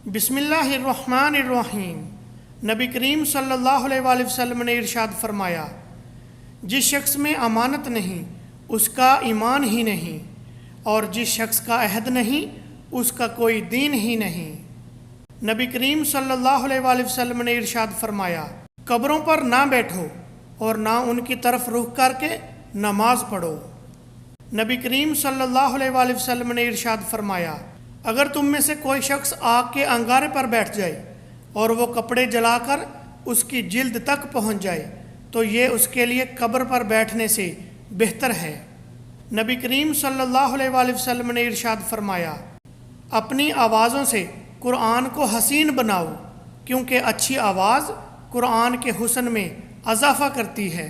بسم اللہ الرحمن الرحیم۔ نبی کریم صلی اللہ علیہ وآلہ وسلم نے ارشاد فرمایا، جس شخص میں امانت نہیں اس کا ایمان ہی نہیں، اور جس شخص کا عہد نہیں اس کا کوئی دین ہی نہیں۔ نبی کریم صلی اللہ علیہ وآلہ وسلم نے ارشاد فرمایا، قبروں پر نہ بیٹھو اور نہ ان کی طرف رخ کر کے نماز پڑھو۔ نبی کریم صلی اللہ علیہ وآلہ وسلم نے ارشاد فرمایا، اگر تم میں سے کوئی شخص آگ کے انگارے پر بیٹھ جائے اور وہ کپڑے جلا کر اس کی جلد تک پہنچ جائے تو یہ اس کے لیے قبر پر بیٹھنے سے بہتر ہے۔ نبی کریم صلی اللہ علیہ وآلہ وسلم نے ارشاد فرمایا، اپنی آوازوں سے قرآن کو حسین بناؤ، کیونکہ اچھی آواز قرآن کے حسن میں اضافہ کرتی ہے۔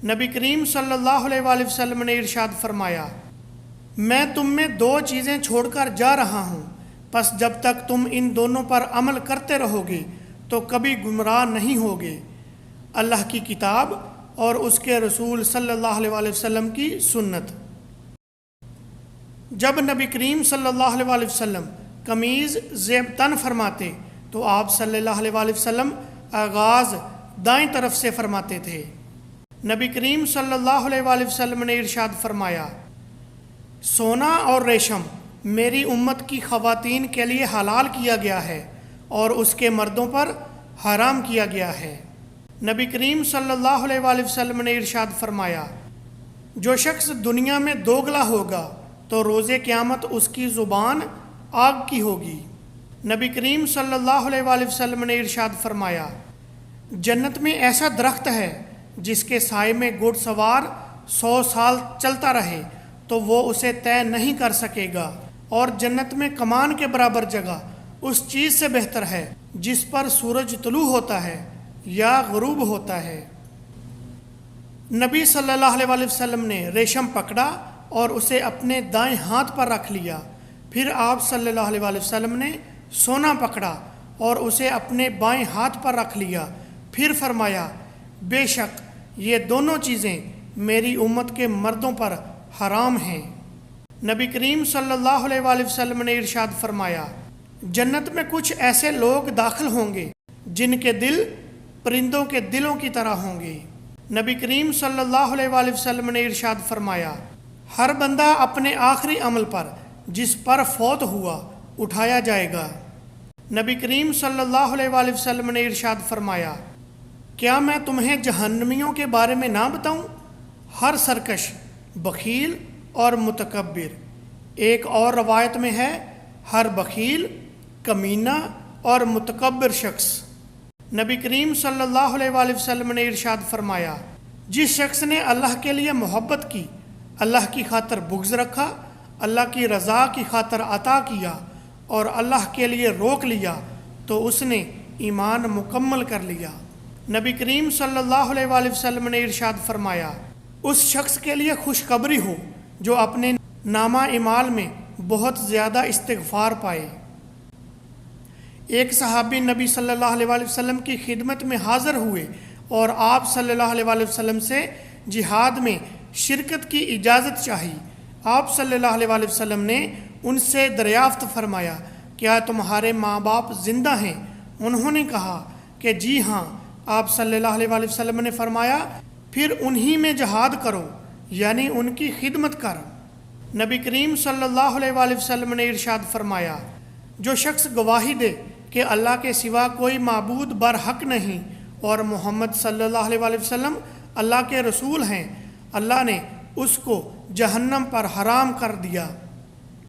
نبی کریم صلی اللہ علیہ وآلہ وسلم نے ارشاد فرمایا، میں تم میں دو چیزیں چھوڑ کر جا رہا ہوں، پس جب تک تم ان دونوں پر عمل کرتے رہو گے تو کبھی گمراہ نہیں ہوگے، اللہ کی کتاب اور اس کے رسول صلی اللہ علیہ وآلہ وسلم کی سنت۔ جب نبی کریم صلی اللہ علیہ وآلہ وسلم قمیض زیب تن فرماتے تو آپ صلی اللہ علیہ وآلہ وسلم آغاز دائیں طرف سے فرماتے تھے۔ نبی کریم صلی اللہ علیہ وآلہ وسلم نے ارشاد فرمایا، سونا اور ریشم میری امت کی خواتین کے لیے حلال کیا گیا ہے اور اس کے مردوں پر حرام کیا گیا ہے۔ نبی کریم صلی اللہ علیہ وآلہ وسلم نے ارشاد فرمایا، جو شخص دنیا میں دوگلا ہوگا تو روز قیامت اس کی زبان آگ کی ہوگی۔ نبی کریم صلی اللہ علیہ وآلہ وسلم نے ارشاد فرمایا، جنت میں ایسا درخت ہے جس کے سائے میں گھڑ سوار 100 سال چلتا رہے تو وہ اسے طے نہیں کر سکے گا، اور جنت میں کمان کے برابر جگہ اس چیز سے بہتر ہے جس پر سورج طلوع ہوتا ہے یا غروب ہوتا ہے۔ نبی صلی اللہ علیہ وآلہ وسلم نے ریشم پکڑا اور اسے اپنے دائیں ہاتھ پر رکھ لیا، پھر آپ صلی اللہ علیہ وآلہ وسلم نے سونا پکڑا اور اسے اپنے بائیں ہاتھ پر رکھ لیا، پھر فرمایا، بے شک یہ دونوں چیزیں میری امت کے مردوں پر حرام ہیں۔ نبی کریم صلی اللہ علیہ وآلہ وسلم نے ارشاد فرمایا، جنت میں کچھ ایسے لوگ داخل ہوں گے جن کے دل پرندوں کے دلوں کی طرح ہوں گے۔ نبی کریم صلی اللہ علیہ وآلہ وسلم نے ارشاد فرمایا، ہر بندہ اپنے آخری عمل پر جس پر فوت ہوا اٹھایا جائے گا۔ نبی کریم صلی اللہ علیہ وآلہ وسلم نے ارشاد فرمایا، کیا میں تمہیں جہنمیوں کے بارے میں نہ بتاؤں؟ ہر سرکش، بخیل اور متکبر۔ ایک اور روایت میں ہے، ہر بخیل، کمینہ اور متکبر شخص۔ نبی کریم صلی اللہ علیہ وآلہ وسلم نے ارشاد فرمایا، جس شخص نے اللہ کے لیے محبت کی، اللہ کی خاطر بغض رکھا، اللہ کی رضا کی خاطر عطا کیا اور اللہ کے لیے روک لیا تو اس نے ایمان مکمل کر لیا۔ نبی کریم صلی اللہ علیہ وآلہ وسلم نے ارشاد فرمایا، اس شخص کے لیے خوشخبری ہو جو اپنے نامہ اعمال میں بہت زیادہ استغفار پائے۔ ایک صحابی نبی صلی اللہ علیہ وآلہ وسلم کی خدمت میں حاضر ہوئے اور آپ صلی اللہ علیہ وآلہ وسلم سے جہاد میں شرکت کی اجازت چاہی۔ آپ صلی اللہ علیہ وآلہ وسلم نے ان سے دریافت فرمایا، کیا تمہارے ماں باپ زندہ ہیں؟ انہوں نے کہا کہ جی ہاں۔ آپ صلی اللہ علیہ وآلہ وسلم نے فرمایا، پھر انہی میں جہاد کرو، یعنی ان کی خدمت کر۔ نبی کریم صلی اللہ علیہ وآلہ وسلم نے ارشاد فرمایا، جو شخص گواہی دے کہ اللہ کے سوا کوئی معبود برحق نہیں اور محمد صلی اللہ علیہ وآلہ وسلم اللہ کے رسول ہیں، اللہ نے اس کو جہنم پر حرام کر دیا۔